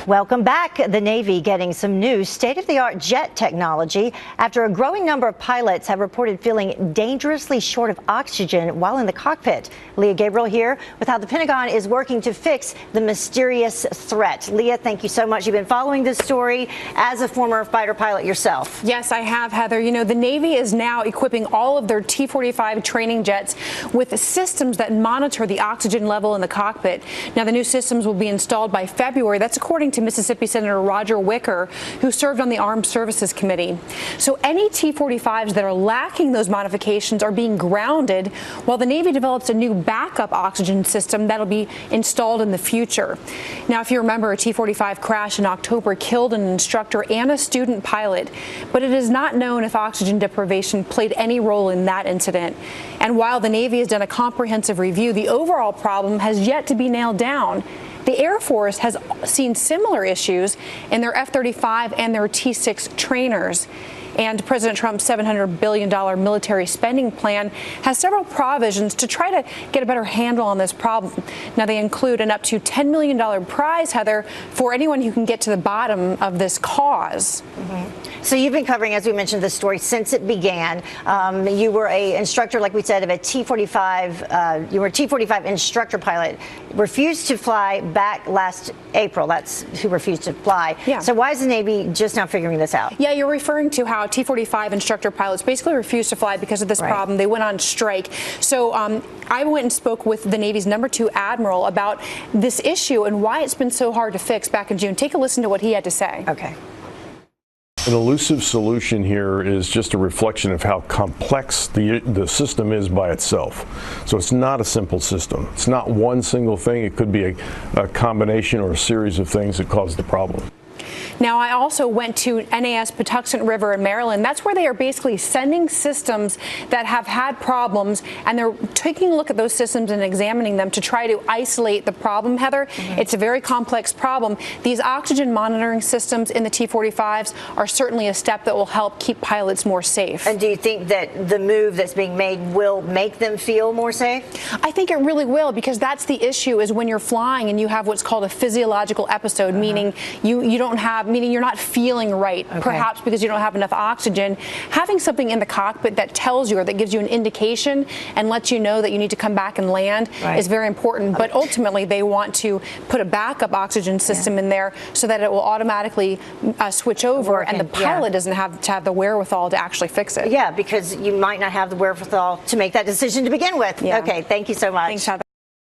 Welcome back. The Navy getting some new state-of-the-art jet technology after a growing number of pilots have reported feeling dangerously short of oxygen while in the cockpit. Leah Gabriel here with how the Pentagon is working to fix the mysterious threat. Leah, thank you so much. You've been following this story as a former fighter pilot yourself. Yes, I have, Heather. You know, the Navy is now equipping all of their T-45 training jets with systems that monitor the oxygen level in the cockpit. Now, the new systems will be installed by February. That's according to Mississippi Senator Roger Wicker, who served on the Armed Services Committee. So any T-45s that are lacking those modifications are being grounded while the Navy develops a new backup oxygen system that'll be installed in the future. Now, if you remember, a T-45 crash in October killed an instructor and a student pilot, but it is not known if oxygen deprivation played any role in that incident. And while the Navy has done a comprehensive review, the overall problem has yet to be nailed down. The Air Force has seen similar issues in their F-35 and their T-6 trainers. And President Trump's $700 billion military spending plan has several provisions to try to get a better handle on this problem. Now, they include an up to $10 million prize, Heather, for anyone who can get to the bottom of this cause. So you've been covering, as we mentioned, this story since it began. You were an instructor, like we said, of a T-45. You were a T-45 instructor pilot. Refused to fly back last April. That's who refused to fly. Yeah. So why is the Navy just now figuring this out? Yeah, you're referring to how T-45 instructor pilots basically refused to fly because of this problem. They went on strike. So I went and spoke with the Navy's #2 admiral about this issue and why it's been so hard to fix back in June. Take a listen to what he had to say. Okay. An elusive solution here is just a reflection of how complex the system is by itself. So it's not a simple system. It's not one single thing. It could be a combination or a series of things that cause the problem. Now, I also went to NAS Patuxent River in Maryland. That's where they are basically sending systems that have had problems, and they're taking a look at those systems and examining them to try to isolate the problem, Heather. It's a very complex problem. These oxygen monitoring systems in the T-45s are certainly a step that will help keep pilots more safe. And do you think that the move that's being made will make them feel more safe? I think it really will, because that's the issue, is when you're flying and you have what's called a physiological episode, meaning meaning you're not feeling right, perhaps because you don't have enough oxygen. Having something in the cockpit that tells you, or that gives you an indication and lets you know that you need to come back and land is very important. But ultimately, they want to put a backup oxygen system in there so that it will automatically switch over, and the pilot doesn't have to have the wherewithal to actually fix it. Yeah, because you might not have the wherewithal to make that decision to begin with. Okay, thank you so much. Thanks, Heather.